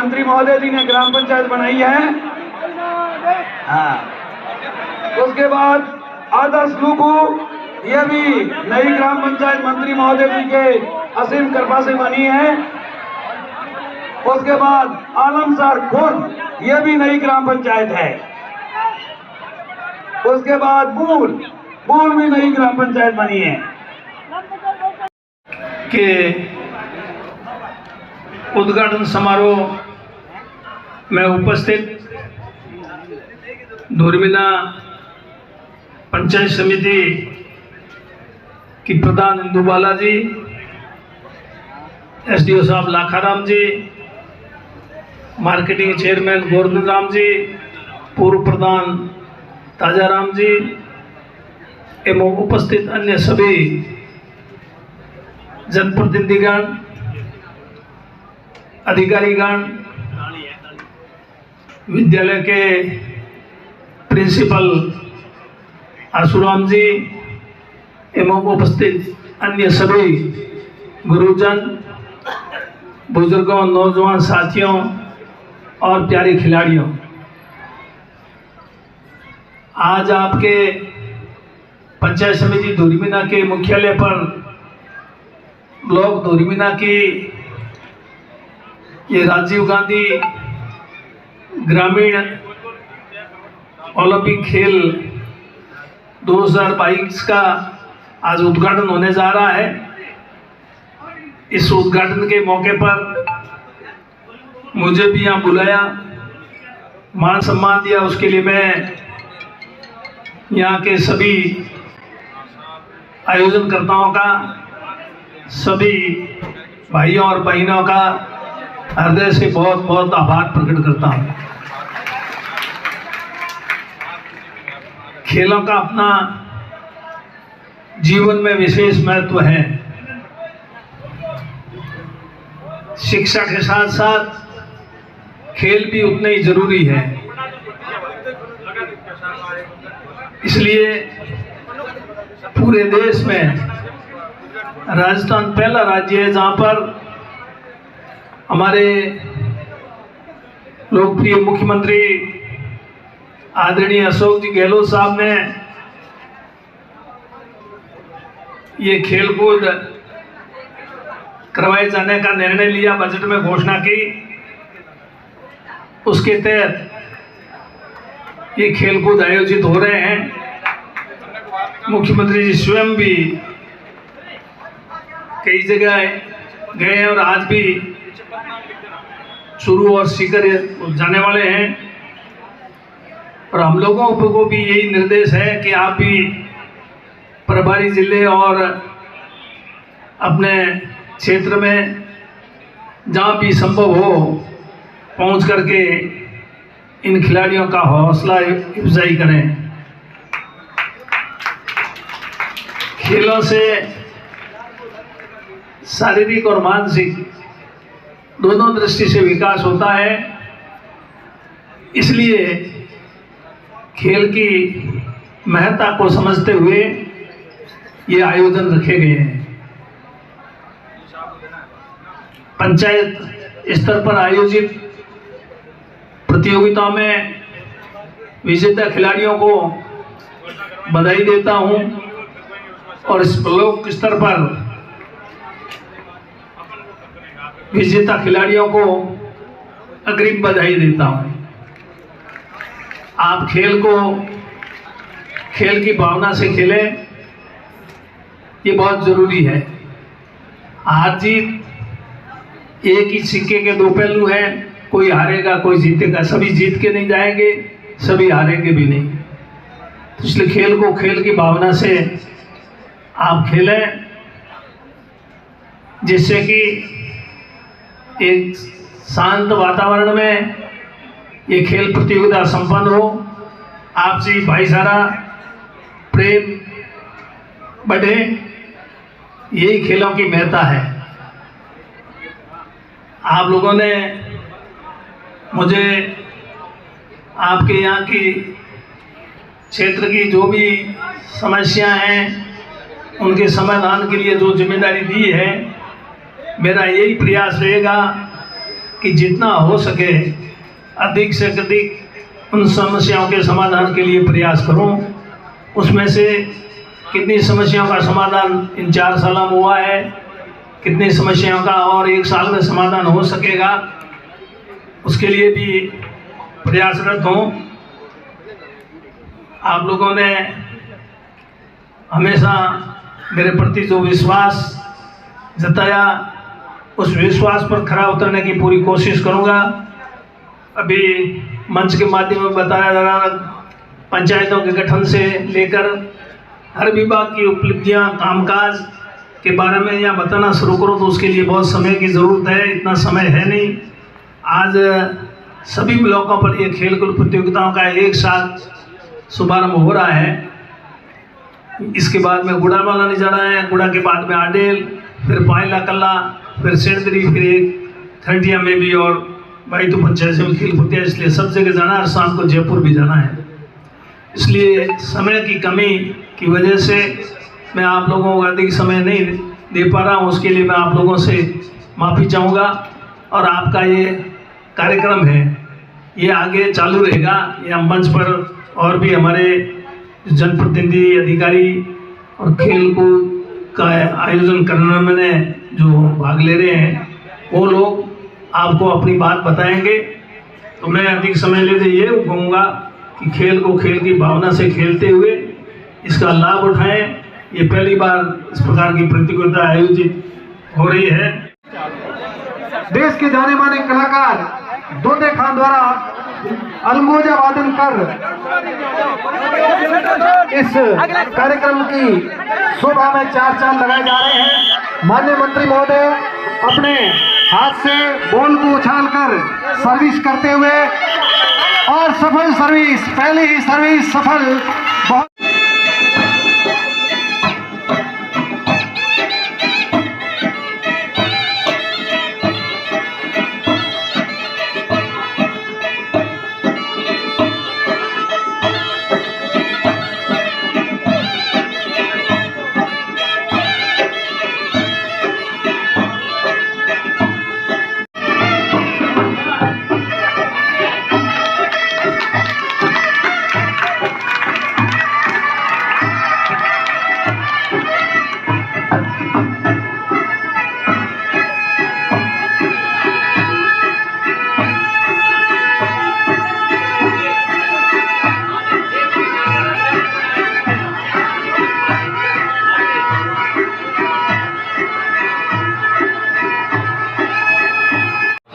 मंत्री महोदय जी ने ग्राम पंचायत बनाई है। हाँ, उसके बाद आदर्श लुगु, यह भी नई ग्राम पंचायत मंत्री महोदय जी के असीम कृपा से बनी है। उसके बाद आलमसर खुर्द, यह भी नई ग्राम पंचायत है। उसके बाद बूल भी नई ग्राम पंचायत बनी है। के उद्घाटन समारोह में उपस्थित धूर्मिला पंचायत समिति की प्रधान इंदुबाला जी, एसडीओ साहब लाखाराम जी, मार्केटिंग चेयरमैन गोवर्धन राम जी, पूर्व प्रधान ताजाराम जी एवं उपस्थित अन्य सभी जनप्रतिनिधिगण, अधिकारीगण, विद्यालय के प्रिंसिपल आशुराम जी एवं उपस्थित अन्य सभी गुरुजन, बुजुर्गों, नौजवान साथियों और प्यारे खिलाड़ियों, आज आपके पंचायत समिति धूर्मिला के मुख्यालय पर ब्लॉक धूर्मिला की ये राजीव गांधी ग्रामीण ओलंपिक खेल 2022 का आज उद्घाटन होने जा रहा है। इस उद्घाटन के मौके पर मुझे भी यहाँ बुलाया, मान सम्मान दिया, उसके लिए मैं यहाँ के सभी आयोजनकर्ताओं का, सभी भाइयों और बहनों का हृदय से बहुत बहुत आभार प्रकट करता हूँ। खेलों का अपना जीवन में विशेष महत्व है। शिक्षा के साथ साथ खेल भी उतने ही जरूरी है। इसलिए पूरे देश में राजस्थान पहला राज्य है जहां पर हमारे लोकप्रिय मुख्यमंत्री आदरणीय अशोक जी गहलोत साहब ने ये खेलकूद करवाए जाने का निर्णय लिया, बजट में घोषणा की। उसके तहत ये खेलकूद आयोजित हो रहे हैं। मुख्यमंत्री जी स्वयं भी कई जगह गए हैं और आज भी शुरू और सीकर जाने वाले हैं। और हम लोगों को भी यही निर्देश है कि आप भी प्रभारी जिले और अपने क्षेत्र में जहाँ भी संभव हो पहुँच करके इन खिलाड़ियों का हौसला अफजाई करें। खेलों से शारीरिक और मानसिक दोनों दृष्टि से विकास होता है। इसलिए खेल की महत्ता को समझते हुए ये आयोजन रखे गए हैं। पंचायत स्तर पर आयोजित प्रतियोगिता में विजेता खिलाड़ियों को बधाई देता हूं और इस ब्लॉक स्तर पर विजेता खिलाड़ियों को अग्रिम बधाई देता हूं। आप खेल की भावना से खेलें, ये बहुत जरूरी है। हार जीत एक ही सिक्के के दो पहलू हैं, कोई हारेगा कोई जीतेगा, सभी जीत के नहीं जाएंगे, सभी हारेंगे भी नहीं। तो इसलिए खेल को खेल की भावना से आप खेलें, जिससे कि एक शांत वातावरण में ये खेल प्रतियोगिता संपन्न हो, आपसी भाईचारा प्रेम बढ़े। यही खेलों की महत्ता है। आप लोगों ने मुझे आपके यहाँ की क्षेत्र की जो भी समस्याएं हैं उनके समाधान के लिए जो जिम्मेदारी दी है, मेरा यही प्रयास रहेगा कि जितना हो सके अधिक से अधिक उन समस्याओं के समाधान के लिए प्रयास करूं। उसमें से कितनी समस्याओं का समाधान इन 4 सालों में हुआ है, कितनी समस्याओं का और 1 साल में समाधान हो सकेगा, उसके लिए भी प्रयासरत हूँ। आप लोगों ने हमेशा मेरे प्रति जो विश्वास जताया, उस विश्वास पर खरा उतरने की पूरी कोशिश करूँगा। अभी मंच के माध्यम में बताया जा रहा, पंचायतों के गठन से लेकर हर विभाग की उपलब्धियां, कामकाज के बारे में यहाँ बताना शुरू करो तो उसके लिए बहुत समय की ज़रूरत है, इतना समय है नहीं। आज सभी ब्लॉकों पर ये खेलकूद प्रतियोगिताओं का एक साथ शुभारंभ हो रहा है। इसके बाद में गुड़ामाला नहीं जाना है, गुड़ा के बाद में आडेल, फिर पायला कल्ला, फिर सेंदरी, फिर एक खंडिया में भी, और भाई तो पंचायत में खेल होती है, इसलिए सब जगह जाना है और शाम को जयपुर भी जाना है। इसलिए समय की कमी की वजह से मैं आप लोगों को अधिक समय नहीं दे पा रहा हूँ, उसके लिए मैं आप लोगों से माफ़ी चाहूँगा। और आपका ये कार्यक्रम है ये आगे चालू रहेगा। यह मंच पर और भी हमारे जनप्रतिनिधि, अधिकारी और खेल कूद का आयोजन करने में जो भाग ले रहे हैं वो लोग आपको अपनी बात बताएंगे। तो मैं अधिक समय लेते ये कहूँगा कि खेल को खेल की भावना से खेलते हुए इसका लाभ उठाएं। ये पहली बार इस प्रकार की प्रतियोगिता आयोजित हो रही है। देश के जाने माने कलाकार दोदे खान द्वारा अलमोजा वादन कर इस कार्यक्रम की शोभा में 4 चांद लगाए जा रहे हैं। माननीय मंत्री महोदय अपने हाथ से बॉल को उछालकर सर्विस करते हुए, और सफल सर्विस, पहली ही सर्विस सफल। बहुत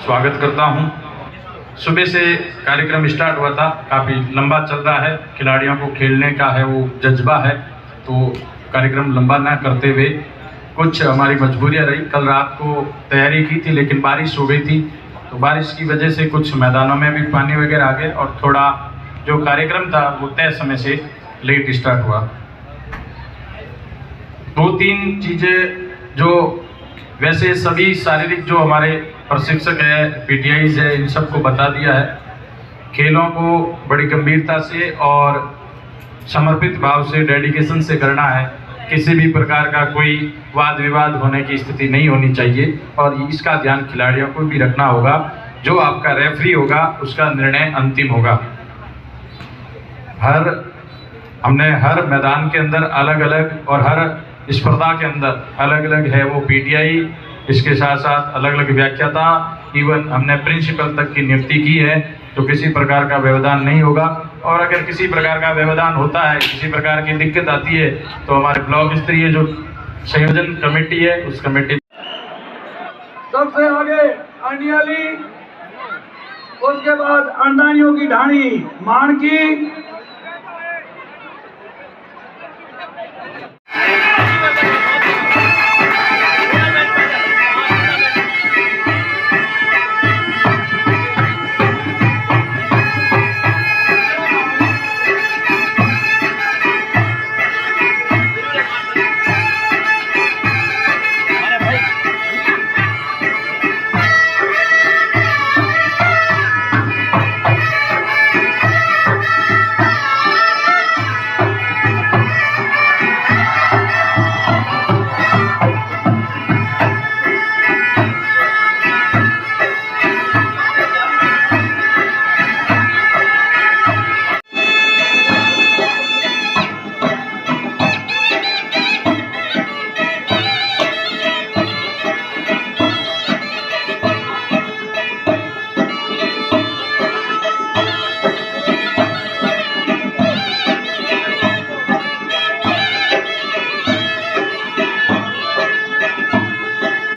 स्वागत करता हूं। सुबह से कार्यक्रम स्टार्ट हुआ था, काफ़ी लंबा चल रहा है। खिलाड़ियों को खेलने का है वो जज्बा है, तो कार्यक्रम लंबा ना करते हुए कुछ हमारी मजबूरियां रही। कल रात को तैयारी की थी लेकिन बारिश हो गई थी, तो बारिश की वजह से कुछ मैदानों में भी पानी वगैरह आ गए और थोड़ा जो कार्यक्रम था वो तय समय से लेट स्टार्ट हुआ। 2-3 चीज़ें जो वैसे सभी शारीरिक जो हमारे प्रशिक्षक है, पीटीआईज है, इन सबको बता दिया है। खेलों को बड़ी गंभीरता से और समर्पित भाव से, डेडिकेशन से करना है। किसी भी प्रकार का कोई वाद विवाद होने की स्थिति नहीं होनी चाहिए और इसका ध्यान खिलाड़ियों को भी रखना होगा। जो आपका रेफरी होगा उसका निर्णय अंतिम होगा। हमने हर मैदान के अंदर अलग अलग और हर स्पर्धा के अंदर अलग अलग है वो पीटीआई, इसके साथ साथ अलग अलग व्याख्याता, इवन हमने प्रिंसिपल तक की नियुक्ति की है। तो किसी प्रकार का व्यवधान नहीं होगा, और अगर किसी प्रकार का व्यवधान होता है, किसी प्रकार की दिक्कत आती है, तो हमारे ब्लॉक स्तरीय जो संयोजन कमेटी है उस कमेटी सबसे आगे अंडियाली, उसके बाद अंडानियों की ढाणी माणकी,